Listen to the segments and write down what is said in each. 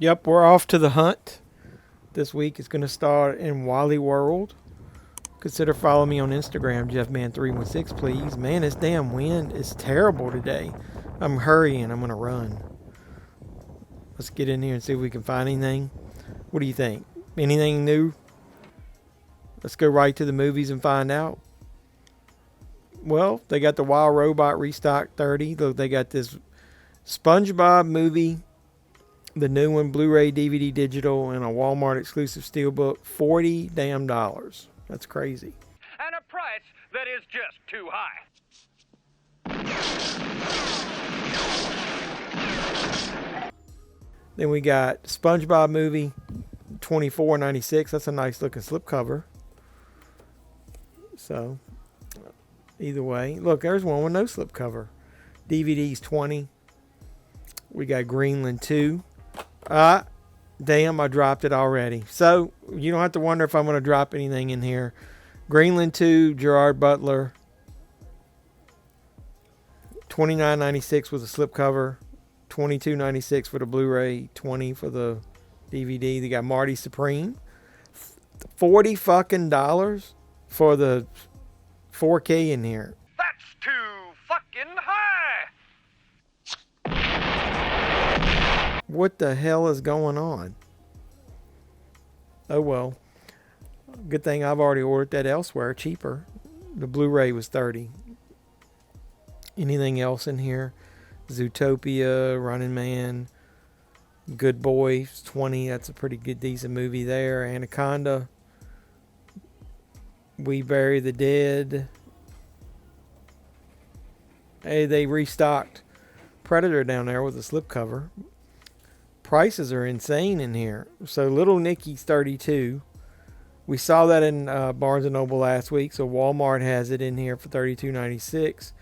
Yep, we're off to the hunt. This week is going to start in Wally World. Consider following me on Instagram, JeffMan316, please. Man, this damn wind is terrible today. I'm hurrying. I'm going to run. Let's get in here and see if we can find anything. What do you think? Anything new? Let's go right to the movies and find out. Well, they got the Wild Robot Restock 30. Look, they got this SpongeBob movie, the new one, Blu-ray, DVD, digital, and a Walmart exclusive Steelbook. $40 damn. That's crazy. And a price that is just too high. Then we got SpongeBob movie, $24.96. That's a nice looking slipcover. So, either way, look, there's one with no slipcover. DVD's $20. We got Greenland 2. Damn, I dropped it already. So, you don't have to wonder if I'm going to drop anything in here. Greenland 2, Gerard Butler. $29.96 with a slipcover. $22.96 for the Blu-ray. $20 for the DVD. They got Marty Supreme. $40 fucking dollars for the 4K in here. That's too fucking high. What the hell is going on? Oh well. Good thing I've already ordered that elsewhere, cheaper. The Blu-ray was $30. Anything else in here? Zootopia, Running Man, Good Boys, $20. That's a pretty good, decent movie there. Anaconda, We Bury the Dead. Hey, they restocked Predator down there with a slipcover. Prices are insane in here. So Little Nicky's $32. We saw that in Barnes & Noble last week, so Walmart has it in here for $32.96.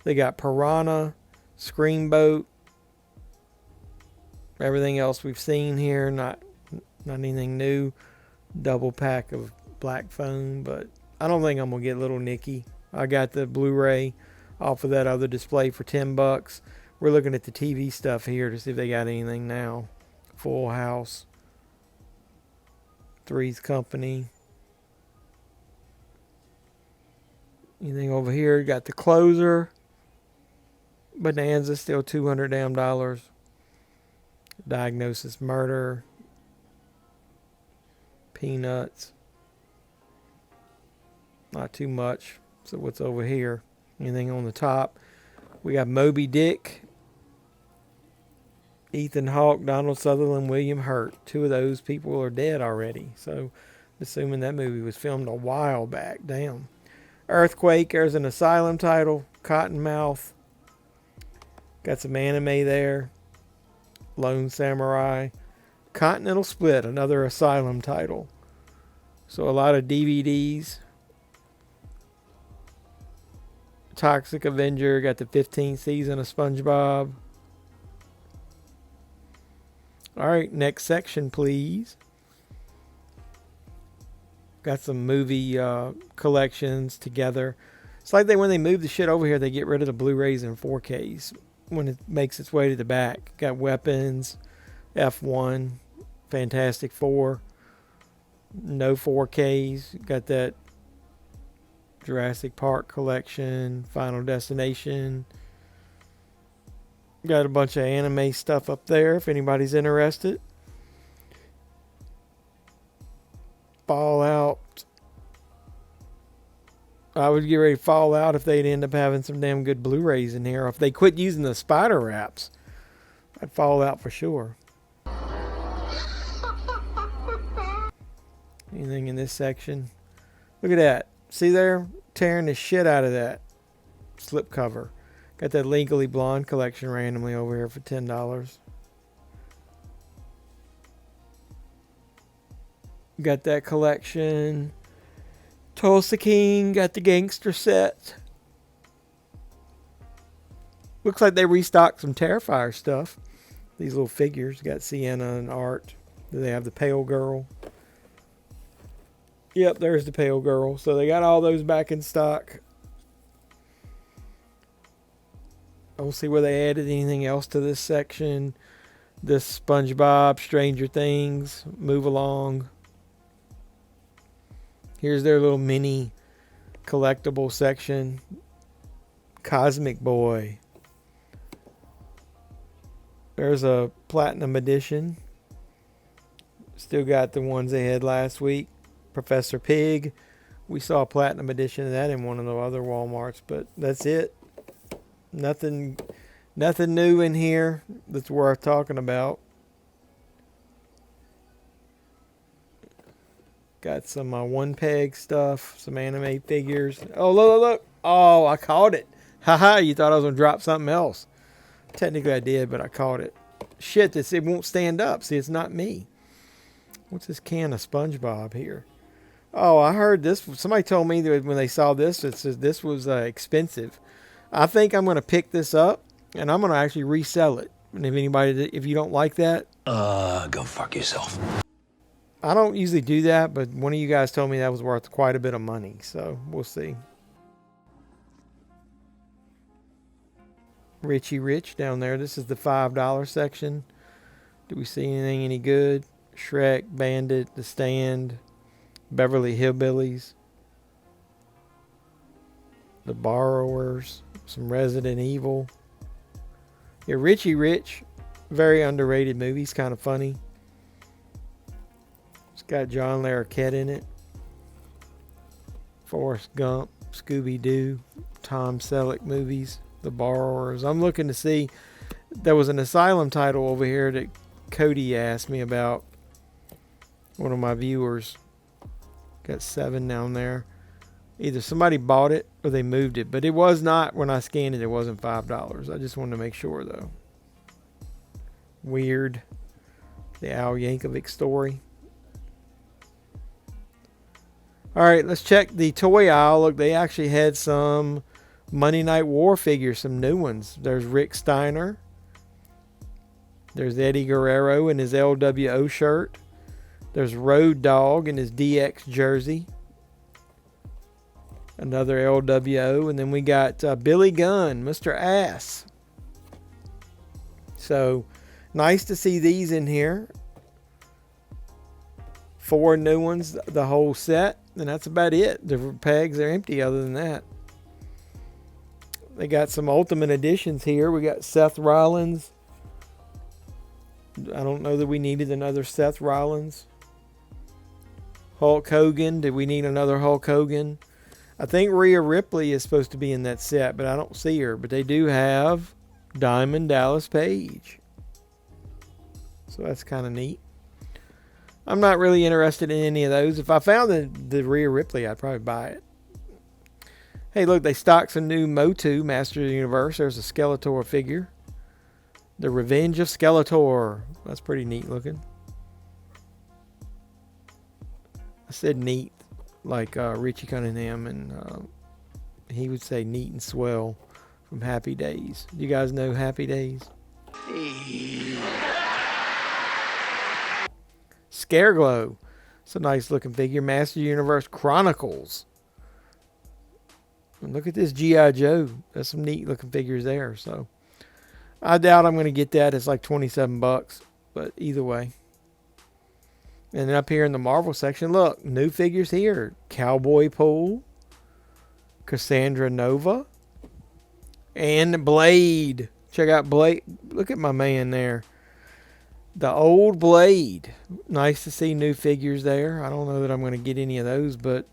They got Piranha, Screamboat, everything else we've seen here, not anything new. Double pack of Black Phone, but I don't think I'm gonna get Little Nicky. I got the Blu-ray off of that other display for $10. We're looking at the TV stuff here to see if they got anything now. Full House, Three's Company. Anything over here? Got The Closer. Bonanza, still $200 damn. Diagnosis Murder. Peanuts. Not too much. So what's over here? Anything on the top? We got Moby Dick. Ethan Hawke, Donald Sutherland, William Hurt. Two of those people are dead already. So assuming that movie was filmed a while back. Damn. Earthquake, there's an Asylum title. Cottonmouth. Got some anime there. Lone Samurai. Continental Split, another Asylum title. So a lot of DVDs. Toxic Avenger, got the 15th season of SpongeBob. Alright, next section, please. Got some movie collections together. It's like when they move the shit over here, they get rid of the Blu-rays and 4Ks when it makes its way to the back. Got Weapons, F1, Fantastic Four, no 4Ks. Got that Jurassic Park collection, Final Destination. Got a bunch of anime stuff up there if anybody's interested. Fallout. I would get ready to fall out if they'd end up having some damn good Blu-rays in here. If they quit using the spider wraps, I'd fall out for sure. Anything in this section? Look at that. See there? Tearing the shit out of that slipcover. Got that Legally Blonde collection randomly over here for $10. Got that collection. Tulsa King. Got the gangster set. Looks like they restocked some Terrifier stuff. These little figures. Got Sienna and Art. Do they have the Pale Girl? Yep, there's the Pale Girl. So they got all those back in stock. I don't see where they added anything else to this section. This SpongeBob, Stranger Things, Move Along. Here's their little mini collectible section. Cosmic Boy. There's a Platinum Edition. Still got the ones they had last week. Professor Pig. We saw a Platinum Edition of that in one of the other Walmarts, but that's it. Nothing new in here that's worth talking about. Got some one peg stuff, some anime figures. Oh, look. Oh, I caught it. Haha, you thought I was going to drop something else. Technically I did, but I caught it. Shit, it won't stand up. See, it's not me. What's this can of SpongeBob here? Oh, I heard this. Somebody told me that when they saw this, it says this was expensive. I think I'm going to pick this up, and I'm going to actually resell it. And if you don't like that, go fuck yourself. I don't usually do that, but one of you guys told me that was worth quite a bit of money, so we'll see. Richie Rich down there. This is the $5 section. Do we see anything any good? Shrek, Bandit, The Stand, Beverly Hillbillies, The Borrowers, some Resident Evil. Yeah, Richie Rich, very underrated movie. He's kind of funny. It's got John Larroquette in it. Forrest Gump, Scooby-Doo, Tom Selleck movies, The Borrowers. I'm looking to see. There was an Asylum title over here that Cody asked me about. One of my viewers. Got 7 down there. Either somebody bought it or they moved it. But it was not, when I scanned it, it wasn't $5. I just wanted to make sure, though. Weird. The Al Yankovic story. Alright, let's check the toy aisle. Look, they actually had some Monday Night War figures, some new ones. There's Rick Steiner. There's Eddie Guerrero in his LWO shirt. There's Road Dogg in his DX jersey. Another LWO. And then we got Billy Gunn, Mr. Ass. So, nice to see these in here. 4 new ones, the whole set. And that's about it. The pegs are empty other than that. They got some Ultimate Editions here. We got Seth Rollins. I don't know that we needed another Seth Rollins. Hulk Hogan. Did we need another Hulk Hogan? I think Rhea Ripley is supposed to be in that set, but I don't see her. But they do have Diamond Dallas Page. So that's kind of neat. I'm not really interested in any of those. If I found the Rhea Ripley, I'd probably buy it. Hey, look, they stocked some new Motu Master of the Universe. There's a Skeletor figure. The Revenge of Skeletor. That's pretty neat looking. I said neat, like Richie Cunningham, and he would say neat and swell from Happy Days. Do you guys know Happy Days? Scareglow. It's a nice looking figure. Master Universe Chronicles. And look at this G.I. Joe. That's some neat looking figures there. So I doubt I'm going to get that. It's like $27. But either way. And then up here in the Marvel section, look, new figures here. Cowboy Pool. Cassandra Nova. And Blade. Check out Blade. Look at my man there. The old Blade. Nice to see new figures there. I don't know that I'm going to get any of those, but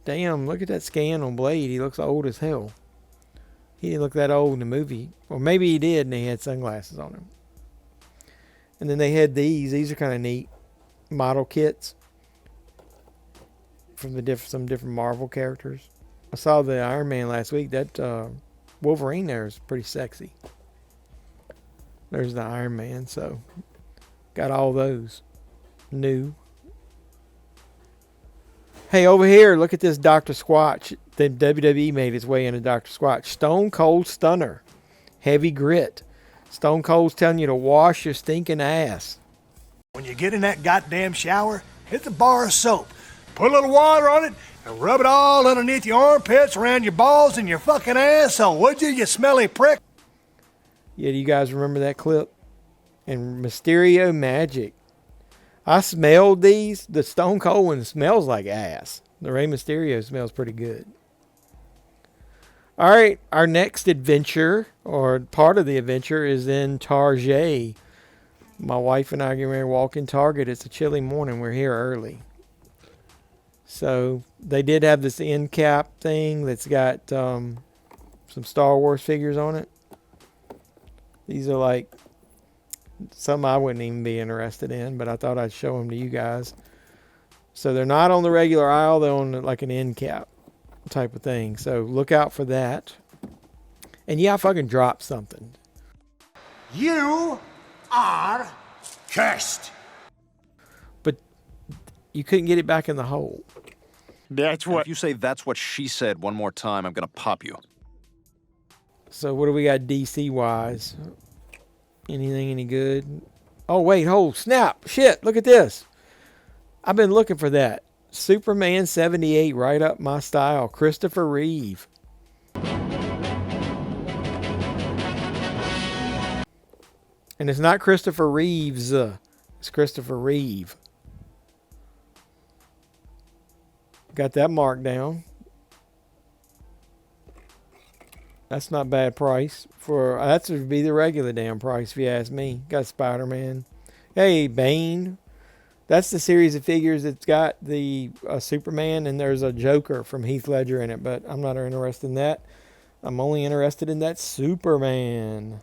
damn, look at that scan on Blade. He looks old as hell. He didn't look that old in the movie. Or maybe he did and he had sunglasses on him. And then they had these. These are kind of neat. Model kits. From some different Marvel characters. I saw the Iron Man last week. That Wolverine there is pretty sexy. There's the Iron Man, so got all those new. Hey, over here, look at this Dr. Squatch. The WWE made its way into Dr. Squatch. Stone Cold Stunner. Heavy Grit. Stone Cold's telling you to wash your stinking ass. When you get in that goddamn shower, hit the bar of soap. Put a little water on it and rub it all underneath your armpits, around your balls, and your fucking asshole, would you, you smelly prick? Yeah, do you guys remember that clip? And Mysterio Magic. I smelled these. The Stone Cold one smells like ass. The Rey Mysterio smells pretty good. All right, our next adventure, or part of the adventure, is in Target. My wife and I are getting ready to walk in Target. It's a chilly morning. We're here early. So they did have this end cap thing that's got some Star Wars figures on it. These are like some I wouldn't even be interested in, but I thought I'd show them to you guys. So they're not on the regular aisle. They're on like an end cap type of thing. So look out for that. And yeah, I fucking dropped something. You are cursed. But you couldn't get it back in the hole. That's what. If you say that's what she said one more time, I'm gonna pop you. So what do we got DC wise? Anything any good? Oh wait, snap. Shit, look at this. I've been looking for that. Superman 78, right up my style. Christopher Reeve. And it's not Christopher Reeves. It's Christopher Reeve. Got that marked down. That's not bad price. That would be the regular damn price if you ask me. Got Spider-Man. Hey, Bane. That's the series of figures that's got the Superman, and there's a Joker from Heath Ledger in it, but I'm not interested in that. I'm only interested in that Superman.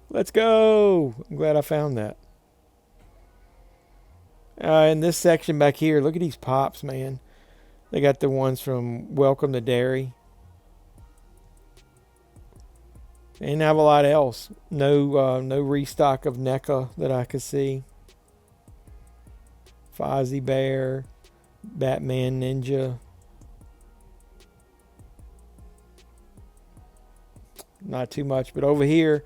Let's go. I'm glad I found that. In this section back here, look at these pops, man. They got the ones from Welcome to Derry. They didn't have a lot else. No restock of NECA that I could see. Fozzie Bear, Batman Ninja. Not too much, but over here,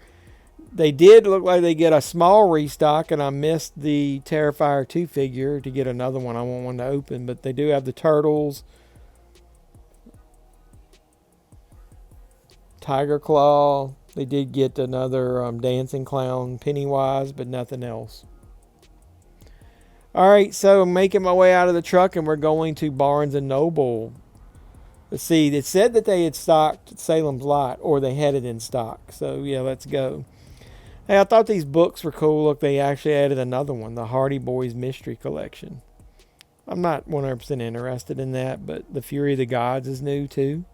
they did look like they get a small restock, and I missed the Terrifier 2 figure to get another one. I want one to open, but they do have the Turtles, Tiger Claw. They did get another Dancing Clown Pennywise, but nothing else. All right, so I'm making my way out of the truck, and we're going to Barnes & Noble. Let's see, it said that they had stocked Salem's Lot, or they had it in stock. So, yeah, let's go. Hey, I thought these books were cool. Look, they actually added another one, the Hardy Boys Mystery Collection. I'm not 100% interested in that, but the Fury of the Gods is new, too.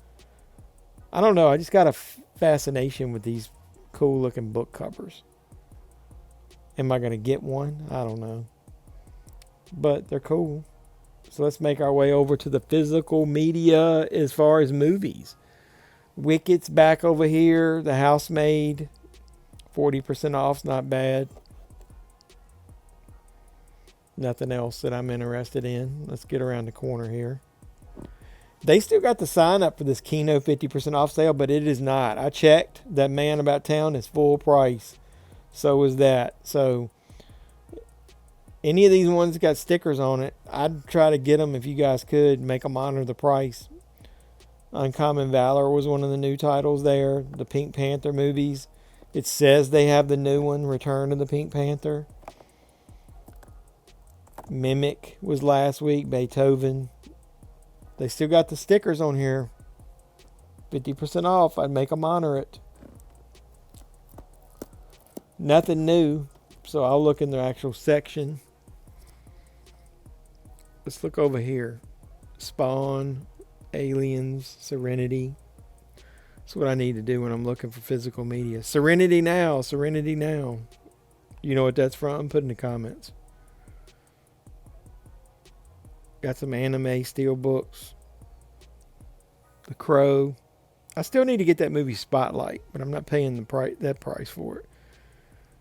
I don't know. I just got a fascination with these cool-looking book covers. Am I going to get one? I don't know. But they're cool. So let's make our way over to the physical media as far as movies. Wicked's back over here. The Housemaid. 40% off's not bad. Nothing else that I'm interested in. Let's get around the corner here. They still got the sign up for this Kino 50% off sale, but it is not. I checked. That Man About Town is full price. So is that. So any of these ones got stickers on it, I'd try to get them if you guys could. Make them honor the price. Uncommon Valor was one of the new titles there. The Pink Panther movies. It says they have the new one, Return of the Pink Panther. Mimic was last week. Beethoven. They still got the stickers on here. 50% off. I'd make them honor it. Nothing new. So I'll look in the actual section. Let's look over here. Spawn, Aliens, Serenity. That's what I need to do when I'm looking for physical media. Serenity Now, Serenity Now. You know what that's from? Put in the comments. Got some anime steelbooks. The Crow. I still need to get that movie Spotlight, but I'm not paying that price for it.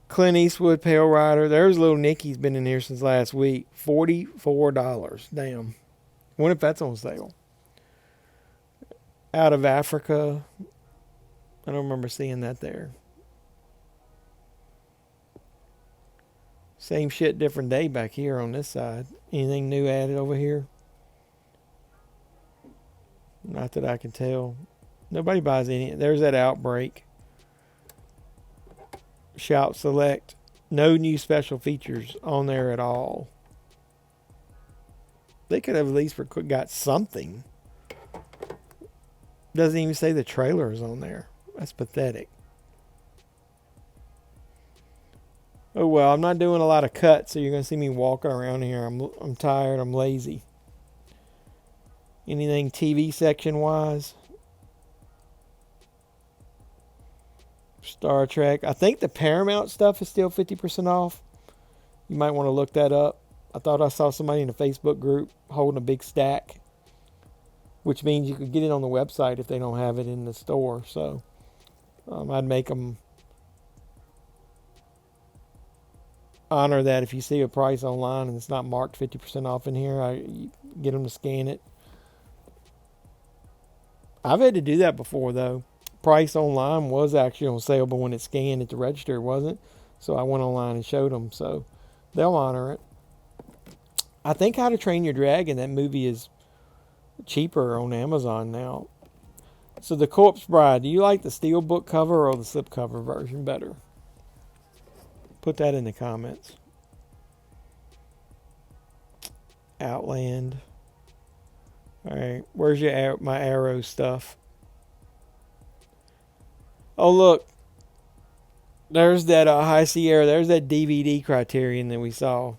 Clint Eastwood, Pale Rider. There's Little Nicky's been in here since last week. $44. Damn. I wonder if that's on sale. Out of Africa. I don't remember seeing that there. Same shit, different day back here on this side. Anything new added over here? Not that I can tell. Nobody buys any. There's that Outbreak. Shout Select. No new special features on there at all. They could have at least got something. Doesn't even say the trailer is on there. That's pathetic. Oh well, I'm not doing a lot of cuts, so you're gonna see me walking around here. I'm tired. I'm lazy. Anything TV section wise? Star Trek. I think the Paramount stuff is still 50% off. You might want to look that up. I thought I saw somebody in a Facebook group holding a big stack, which means you could get it on the website if they don't have it in the store. So I'd make them honor that. If you see a price online and it's not marked 50% off in here, you get them to scan it. I've had to do that before, though. Price online was actually on sale, but when it scanned at the register, it wasn't. So I went online and showed them. So they'll honor it. I think How to Train Your Dragon, that movie is cheaper on Amazon now. So The Corpse Bride, do you like the Steelbook cover or the slipcover version better? Put that in the comments. Outland. All right, where's my Arrow stuff? Oh, look. There's that High Sierra. There's that DVD Criterion that we saw.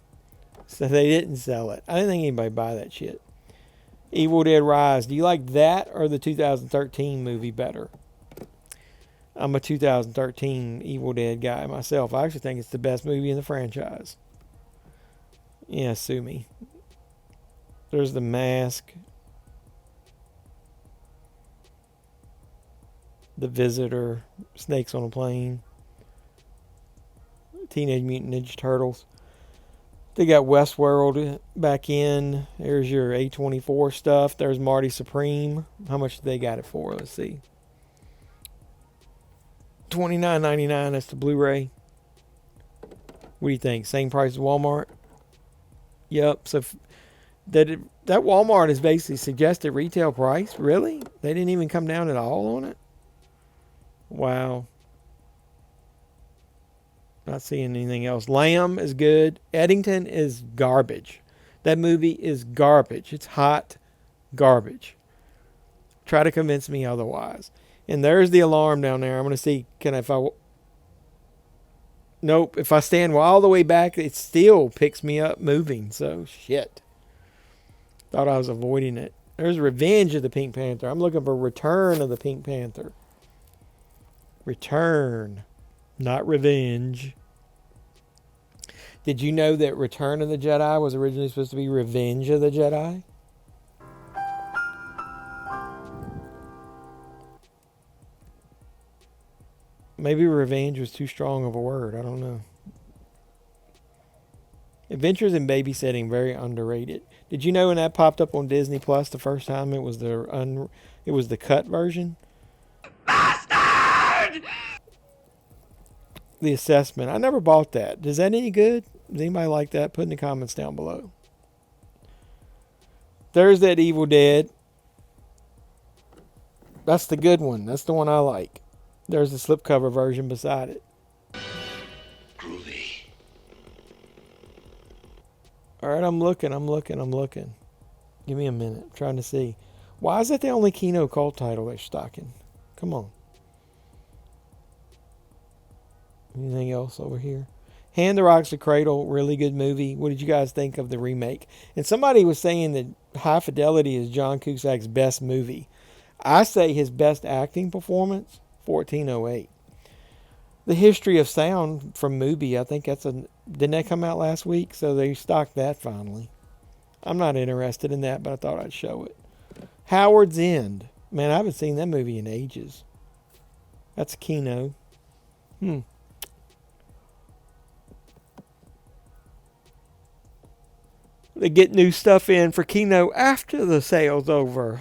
So they didn't sell it. I didn't think anybody buy that shit. Evil Dead Rise. Do you like that or the 2013 movie better? I'm a 2013 Evil Dead guy myself. I actually think it's the best movie in the franchise. Yeah, sue me. There's The Mask. The Visitor. Snakes on a Plane. Teenage Mutant Ninja Turtles. They got Westworld back in. There's your A24 stuff. There's Marty Supreme. How much did they got it for? Let's see. $29.99. That's the Blu-ray. What do you think? Same price as Walmart? Yep. So that Walmart is basically suggested retail price. Really? They didn't even come down at all on it? Wow. Not seeing anything else. Lamb is good. Eddington is garbage. That movie is garbage. It's hot garbage. Try to convince me otherwise. And there's the alarm down there. I'm going to see, nope. If I stand all the way back, it still picks me up moving. So, shit. Thought I was avoiding it. There's Revenge of the Pink Panther. I'm looking for Return of the Pink Panther. Return. Not Revenge. Did you know that Return of the Jedi was originally supposed to be Revenge of the Jedi? Maybe revenge was too strong of a word. I don't know. Adventures in Babysitting, very underrated. Did you know when that popped up on Disney Plus the first time, it was the cut version? Bastard! The Assessment. I never bought that. Is that any good? Does anybody like that? Put in the comments down below. There's that Evil Dead. That's the good one. That's the one I like. There's the slipcover version beside it. Groovy. All right, I'm looking. Give me a minute. I'm trying to see. Why is that the only Kino cult title they're stocking? Come on. Anything else over here? Hand the Rocks to Cradle, really good movie. What did you guys think of the remake? And somebody was saying that High Fidelity is John Cusack's best movie. I say his best acting performance, 1408. The History of Sound from Mubi, I think didn't that come out last week? So they stocked that finally. I'm not interested in that, but I thought I'd show it. Howard's End. Man, I haven't seen that movie in ages. That's Kino. They get new stuff in for Kino after the sale's over.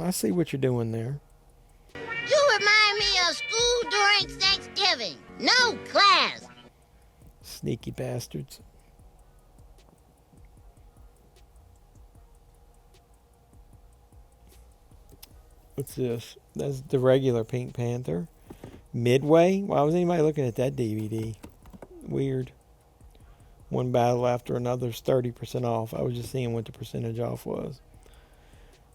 I see what you're doing there. You remind me of school during Thanksgiving. No class. Sneaky bastards. What's this? That's the regular Pink Panther. Midway? Why was anybody looking at that DVD? Weird. One battle after another's 30% off. I was just seeing what the percentage off was.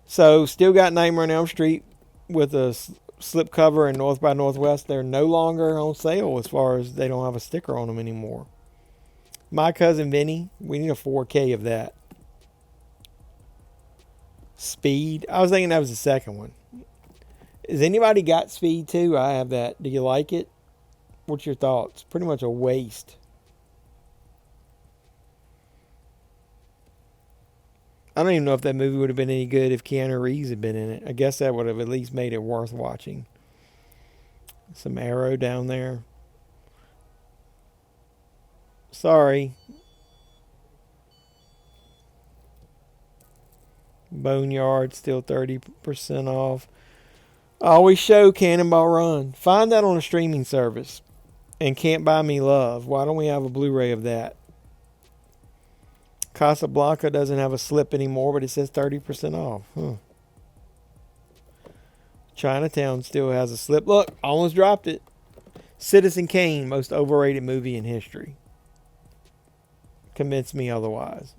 So, still got Nightmare on Elm Street with a slipcover and North by Northwest. They're no longer on sale as far as they don't have a sticker on them anymore. My Cousin Vinny, we need a 4K of that. Speed. I was thinking that was the second one. Has anybody got Speed 2? I have that. Do you like it? What's your thoughts? Pretty much a waste. I don't even know if that movie would have been any good if Keanu Reeves had been in it. I guess that would have at least made it worth watching. Some Arrow down there. Sorry. Boneyard still 30% off. I always show Cannonball Run. Find that on a streaming service. And Can't Buy Me Love. Why don't we have a Blu-ray of that? Casablanca doesn't have a slip anymore, but it says 30% off. Chinatown still has a slip. Look, almost dropped it. Citizen Kane, most overrated movie in history. Convince me otherwise.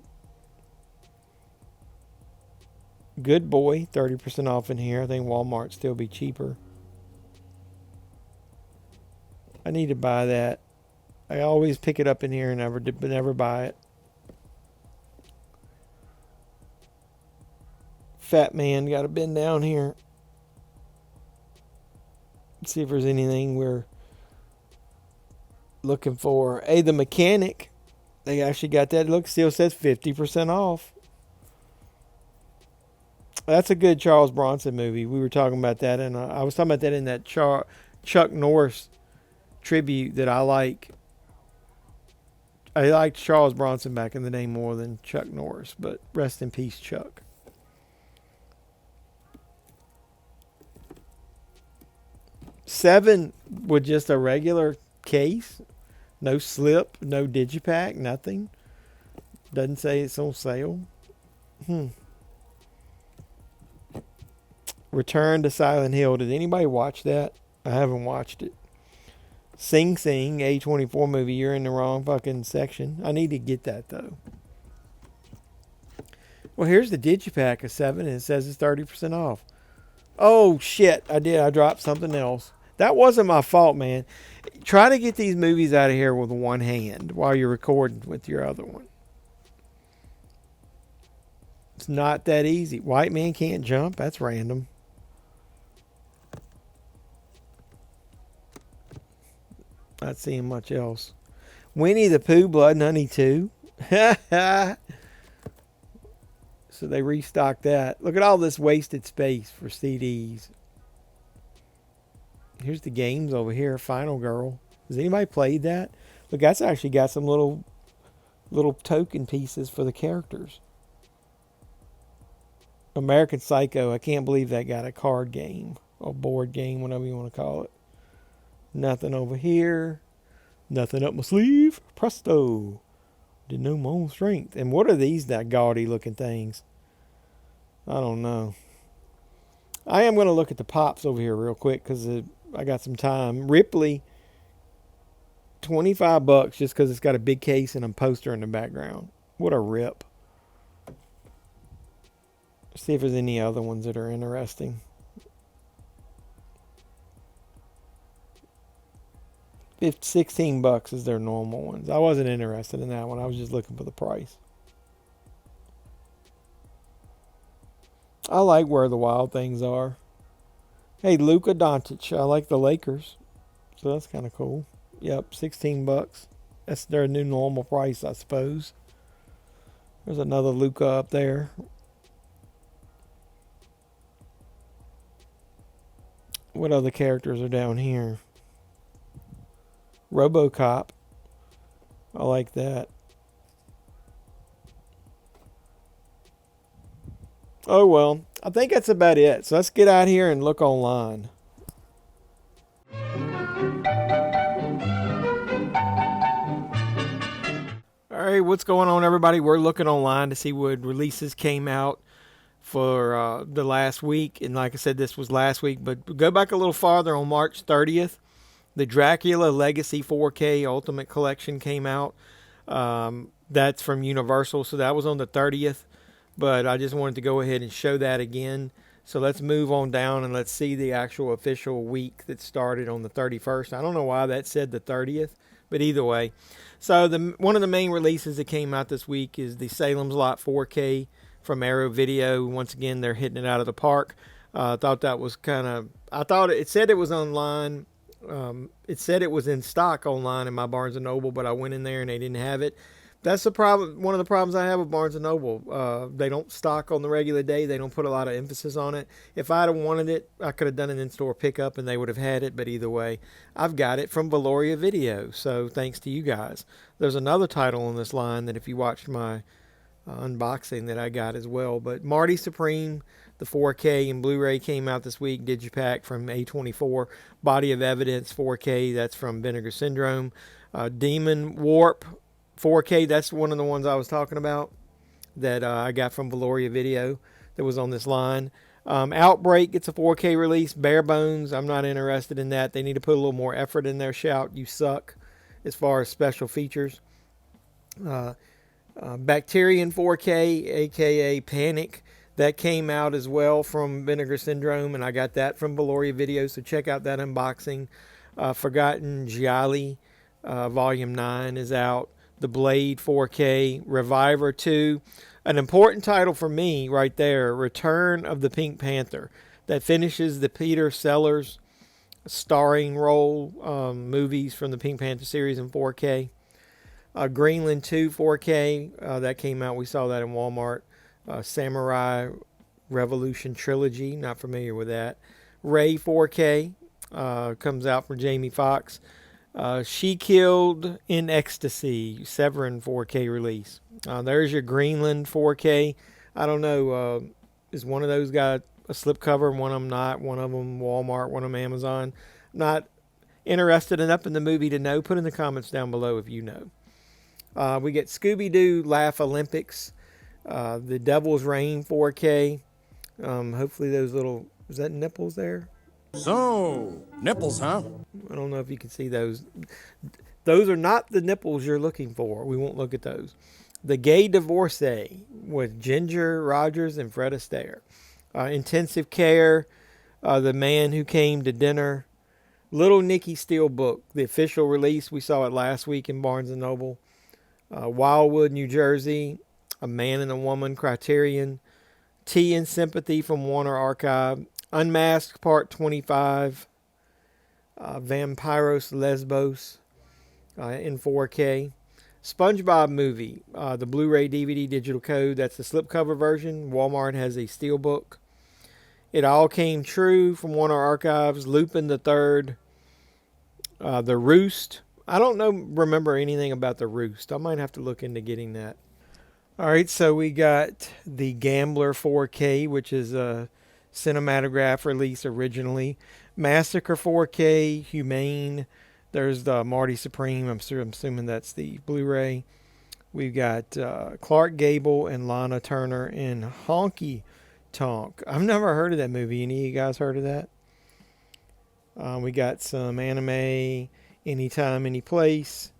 Good Boy, 30% off in here. I think Walmart still be cheaper. I need to buy that. I always pick it up in here and never buy it. Fat Man got a bin down here. Let's see if there's anything we're looking for. Hey, The Mechanic. They actually got that. Look, still says 50% off. That's a good Charles Bronson movie. We were talking about that, and I was talking about that in that Chuck Norris tribute that I like. I liked Charles Bronson back in the day more than Chuck Norris, but rest in peace, Chuck. Seven with just a regular case. No slip, no digipack, nothing. Doesn't say it's on sale. Return to Silent Hill. Did anybody watch that? I haven't watched it. Sing Sing, A24 movie. You're in the wrong fucking section. I need to get that, though. Well, here's the digipack of 7, and it says it's 30% off. Oh, shit. I did. I dropped something else. That wasn't my fault, man. Try to get these movies out of here with one hand while you're recording with your other one. It's not that easy. White Man Can't Jump? That's random. Not seeing much else. Winnie the Pooh, Blood and Honey 2. So they restocked that. Look at all this wasted space for CDs. Here's the games over here. Final Girl. Has anybody played that? Look, that's actually got some little token pieces for the characters. American Psycho. I can't believe that got a card game. Or board game, whatever you want to call it. Nothing over here. Nothing up my sleeve. Presto. Didn't know my own strength. And what are these that gaudy looking things? I don't know. I am going to look at the pops over here real quick because I got some time. Ripley, $25 just because it's got a big case and a poster in the background. What a rip. Let's see if there's any other ones that are interesting. $16 is their normal ones. I wasn't interested in that one. I was just looking for the price. I like Where the Wild Things Are. Hey, Luka Doncic. I like the Lakers. So that's kind of cool. Yep, $16. That's their new normal price, I suppose. There's another Luka up there. What other characters are down here? RoboCop. I like that. Oh, well. I think that's about it. So let's get out here and look online. All right, what's going on, everybody? We're looking online to see what releases came out for the last week. And like I said, this was last week. But go back a little farther on March 30th. The Dracula Legacy 4K Ultimate Collection came out. That's from Universal, so that was on the 30th. But I just wanted to go ahead and show that again. So let's move on down and let's see the actual official week that started on the 31st. I don't know why that said the 30th, but either way. So one of the main releases that came out this week is the Salem's Lot 4K from Arrow Video. Once again, they're hitting it out of the park. I thought that was kind of... I thought it said it was online. It said it was in stock online in my Barnes & Noble, but I went in there and they didn't have it. That's the problem. One of the problems I have with Barnes & Noble. They don't stock on the regular day. They don't put a lot of emphasis on it. If I'd have wanted it, I could have done an in-store pickup and they would have had it. But either way, I've got it from Valoria Video. So thanks to you guys. There's another title on this line that if you watched my unboxing that I got as well. But Marty Supreme, the 4K and Blu-ray came out this week. Digipack from A24. Body of Evidence 4K. That's from Vinegar Syndrome. Demon Warp 4K, that's one of the ones I was talking about that I got from Valoria Video that was on this line. Outbreak gets a 4K release. Bare Bones, I'm not interested in that. They need to put a little more effort in their shout. You suck as far as special features. Bacterian 4K, aka Panic, that came out as well from Vinegar Syndrome, and I got that from Valoria Video, so check out that unboxing. Forgotten Gialli, Volume 9 is out. The Blade 4K, Reviver 2. An important title for me right there, Return of the Pink Panther. That finishes the Peter Sellers starring role movies from the Pink Panther series in 4K. Greenland 2 4K, that came out. We saw that in Walmart. Samurai Revolution Trilogy, not familiar with that. Ray 4K comes out for Jamie Foxx. She Killed in Ecstasy, Severin 4K release. There's your Greenland 4K. I don't know, is one of those got a slipcover and one of them not? One of them Walmart, one of them Amazon. Not interested enough in the movie to know. Put in the comments down below if you know. We get Scooby-Doo Laugh Olympics. The Devil's Reign 4K. Hopefully those little... Is that nipples there? So, nipples, huh? I don't know if you can see those. Those are not the nipples you're looking for. We won't look at those. The Gay Divorcee with Ginger Rogers and Fred Astaire. Intensive Care. The Man Who Came to Dinner. Little Nicky Steelbook, the official release. We saw it last week in Barnes & Noble. Wildwood, New Jersey. A Man and a Woman, Criterion. Tea and Sympathy from Warner Archive. Unmasked Part 25, Vampiros Lesbos in 4K. SpongeBob Movie, the Blu-ray DVD digital code. That's the slipcover version. Walmart has a Steelbook. It All Came True from Warner Archives. Lupin the Third. The Roost. I don't remember anything about The Roost. I might have to look into getting that. All right, so we got the Gambler 4K, which is a cinematograph release originally. Massacre 4K, Humane. There's the Marty Supreme. I'm assuming that's the Blu-ray. We've got Clark Gable and Lana Turner in Honky Tonk. I've never heard of that movie. Any of you guys heard of that? We got some anime, Anytime, Anyplace.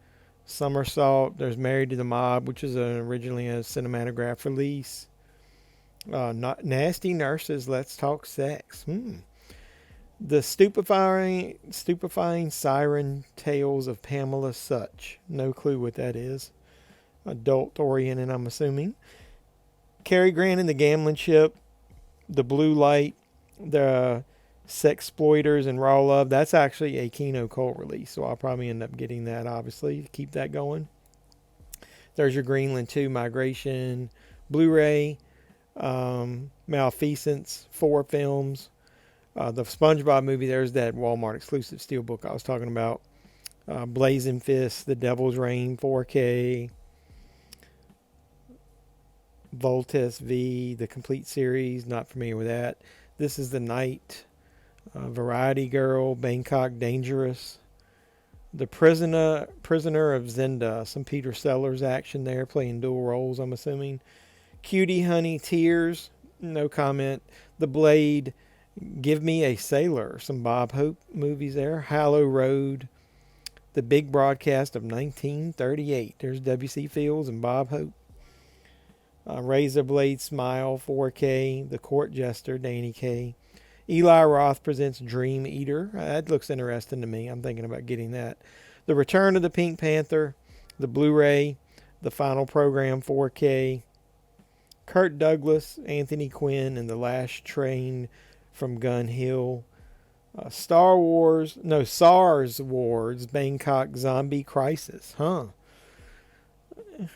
Somersault. There's Married to the Mob, which is originally a cinematograph release. Not Nasty Nurses, Let's Talk Sex. The stupefying siren tales of Pamela Such. No clue what that is. Adult oriented, I'm assuming. Cary Grant and the Gambling Ship. The Blue Light. The Sexploiters and Raw Love. That's actually a Kino Cult release, so I'll probably end up getting that, obviously, to keep that going. There's your Greenland 2 Migration Blu-ray. Malfeasance, 4 films. The SpongeBob movie, there's that Walmart exclusive Steelbook I was talking about. Blazing Fist, The Devil's Reign 4K. Voltes V, the complete series, not familiar with that. This is the Night. Variety Girl, Bangkok Dangerous. The Prisoner of Zenda, some Peter Sellers action there, playing dual roles, I'm assuming. Cutie Honey Tears, no comment. The Blade, Give Me a Sailor, some Bob Hope movies there. Hallow Road, The Big Broadcast of 1938. There's W.C. Fields and Bob Hope. Razor Blade Smile, 4K. The Court Jester, Danny Kaye. Eli Roth presents Dream Eater. That looks interesting to me. I'm thinking about getting that. The Return of the Pink Panther, the Blu-ray, The Final Program, 4K. Kirk Douglas, Anthony Quinn, and The Last Train from Gun Hill. SARS Wars, Bangkok Zombie Crisis.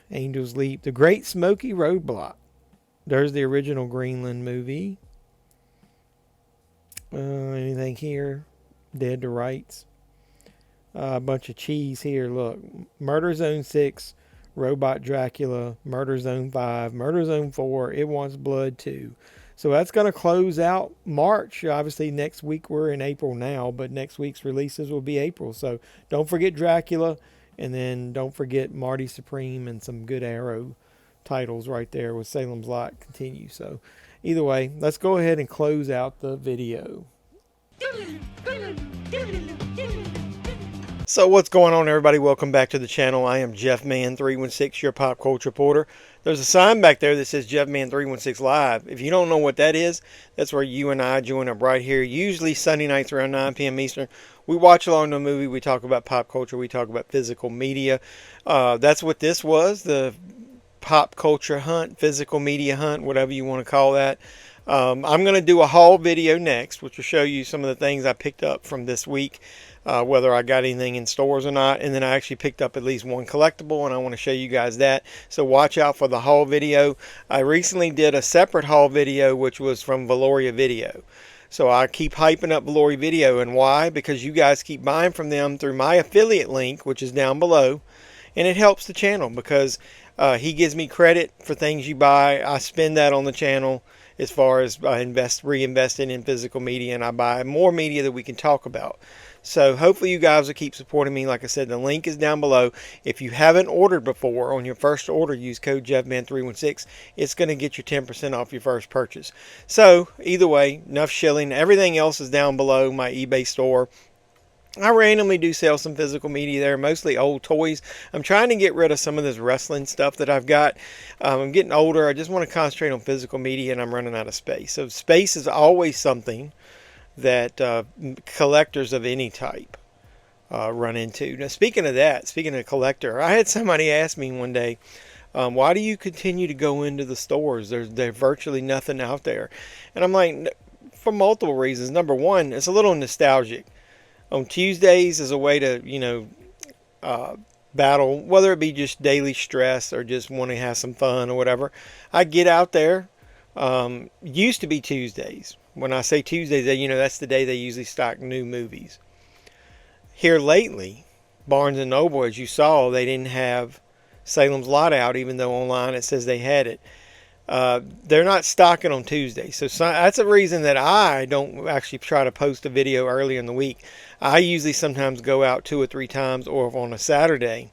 Angel's Leap, The Great Smoky Roadblock. There's the original Greenland movie. Anything here? Dead to Rights. A bunch of cheese here. Look, Murder Zone 6, Robot Dracula, Murder Zone 5, Murder Zone 4, It Wants Blood 2. So that's going to close out March. Obviously, next week we're in April now, but next week's releases will be April. So don't forget Dracula, and then don't forget Marty Supreme and some good Arrow titles right there with Salem's Lot continue. So either way, let's go ahead and close out the video. So what's going on, everybody? Welcome back to the channel. I am JeffMan316, your pop culture reporter. There's a sign back there that says JeffMan316 Live. If you don't know what that is, that's where you and I join up right here, usually Sunday nights around 9 p.m. Eastern. We watch along the movie. We talk about pop culture. We talk about physical media. That's what this was, the pop culture hunt, physical media hunt, whatever you want to call that. I'm going to do a haul video next, which will show you some of the things I picked up from this week. Whether I got anything in stores or not. And then I actually picked up at least one collectible, and I want to show you guys that. So watch out for the haul video. I recently did a separate haul video, which was from Valoria Video. So I keep hyping up Valoria Video. And why? Because you guys keep buying from them through my affiliate link, which is down below. And it helps the channel because he gives me credit for things you buy. I spend that on the channel as far as reinvesting in physical media, and I buy more media that we can talk about. So hopefully you guys will keep supporting me. Like I said, the link is down below. If you haven't ordered before, on your first order, use code JeffMan316. It's going to get you 10% off your first purchase. So either way, enough shilling. Everything else is down below my eBay store. I randomly do sell some physical media there, mostly old toys. I'm trying to get rid of some of this wrestling stuff that I've got. I'm getting older. I just want to concentrate on physical media, and I'm running out of space. So space is always something that collectors of any type run into. Now, speaking of that, speaking of collector, I had somebody ask me one day, why do you continue to go into the stores? There's virtually nothing out there. And I'm like, for multiple reasons. Number one, it's a little nostalgic. On Tuesdays is a way to, battle, whether it be just daily stress or just want to have some fun or whatever. I get out there. Used to be Tuesdays. When I say Tuesdays, that's the day they usually stock new movies. Here lately, Barnes & Noble, as you saw, they didn't have Salem's Lot out, even though online it says they had it. They're not stocking on Tuesday. So that's a reason that I don't actually try to post a video early in the week. I usually sometimes go out 2 or 3 times, or on a Saturday,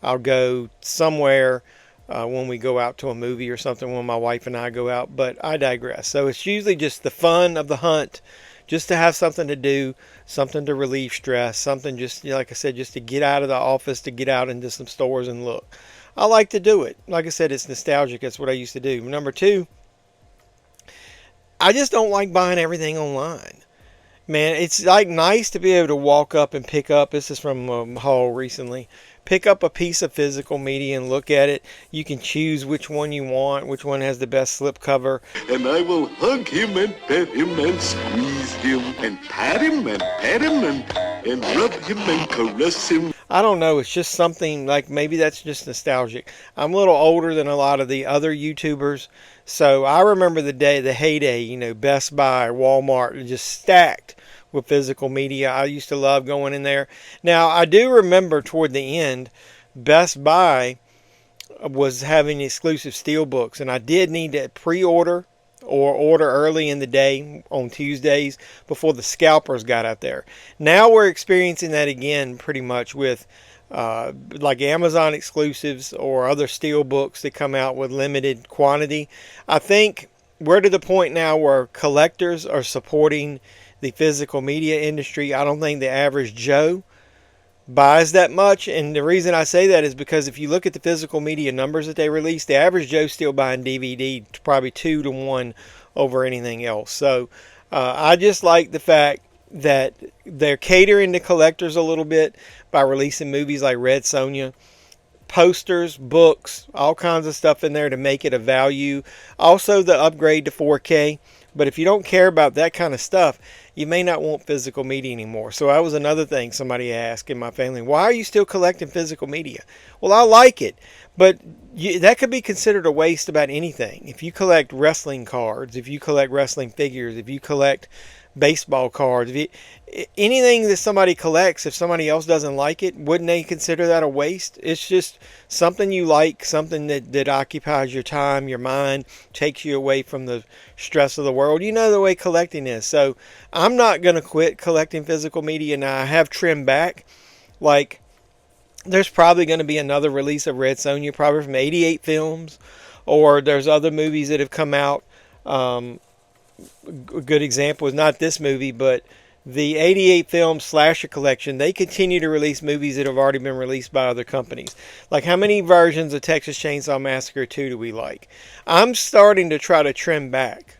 I'll go somewhere when we go out to a movie or something, when my wife and I go out, but I digress. So it's usually just the fun of the hunt, just to have something to do, something to relieve stress, something just, like I said, just to get out of the office, to get out into some stores and look. I like to do it. Like I said, it's nostalgic. That's what I used to do. Number 2, I just don't like buying everything online. Man, it's like nice to be able to walk up and pick up. This is from a haul recently. Pick up a piece of physical media and look at it. You can choose which one you want, which one has the best slipcover. And I will hug him and pet him and squeeze him and pat him and rub him and caress him. I don't know. It's just something like, maybe that's just nostalgic. I'm a little older than a lot of the other YouTubers. So I remember the heyday, Best Buy, Walmart, just stacked with physical media. I used to love going in there. Now, I do remember toward the end, Best Buy was having exclusive Steelbooks, and I did need to pre-order or order early in the day on Tuesdays before the scalpers got out there. Now we're experiencing that again pretty much with like Amazon exclusives or other Steelbooks that come out with limited quantity. I think we're to the point now where collectors are supporting the physical media industry. I don't think the average Joe buys that much, and the reason I say that is because if you look at the physical media numbers that they release, the average Joe's still buying DVD probably 2 to 1 over anything else. So I just like the fact that they're catering to collectors a little bit by releasing movies like Red Sonja, posters, books, all kinds of stuff in there to make it a value. Also the upgrade to 4K. But if you don't care about that kind of stuff, you may not want physical media anymore. So that was another thing somebody asked in my family. Why are you still collecting physical media? Well, I like it. But that could be considered a waste about anything. If you collect wrestling cards, if you collect wrestling figures, if you collect baseball cards, anything that somebody collects, if somebody else doesn't like it, wouldn't they consider that a waste? It's just something you like, something that occupies your time, your mind, takes you away from the stress of the world. You know the way collecting is. So I'm not going to quit collecting physical media. Now, I have trimmed back. Like, there's probably going to be another release of Red Sonja, probably from 88 Films, or there's other movies that have come out. A good example is not this movie, but the 88 Film Slasher Collection. They continue to release movies that have already been released by other companies. Like, how many versions of Texas Chainsaw Massacre 2 do we like? I'm starting to try to trim back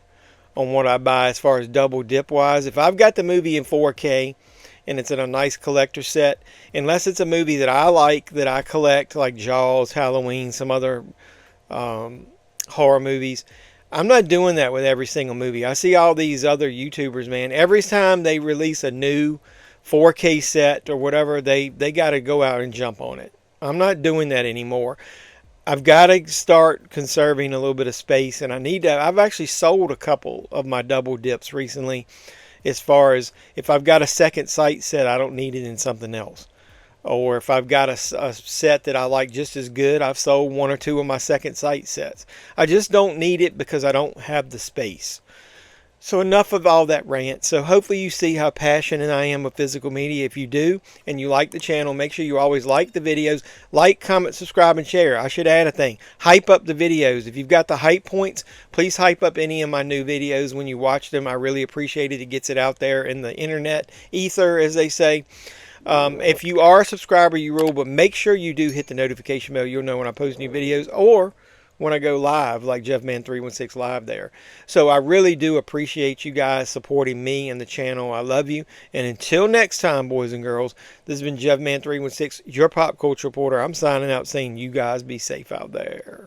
on what I buy as far as double dip wise. If I've got the movie in 4K and it's in a nice collector set, unless it's a movie that I like, that I collect, like Jaws, Halloween, some other horror movies, I'm not doing that with every single movie. I see all these other YouTubers, man. Every time they release a new 4K set or whatever, they got to go out and jump on it. I'm not doing that anymore. I've got to start conserving a little bit of space, and I've actually sold a couple of my double dips recently, as far as if I've got a second sight set, I don't need it in something else. Or if I've got a set that I like just as good, I've sold 1 or 2 of my second sight sets. I just don't need it because I don't have the space. So enough of all that rant. So hopefully you see how passionate I am with physical media. If you do and you like the channel, make sure you always like the videos. Like, comment, subscribe, and share. I should add a thing. Hype up the videos. If you've got the hype points, please hype up any of my new videos when you watch them. I really appreciate it. It gets it out there in the internet ether, as they say. If you are a subscriber, you rule, but make sure you do hit the notification bell. You'll know when I post new videos or when I go live, like JeffMan316 live there. So I really do appreciate you guys supporting me and the channel. I love you. And until next time, boys and girls, this has been JeffMan316, your pop culture reporter. I'm signing out saying you guys be safe out there.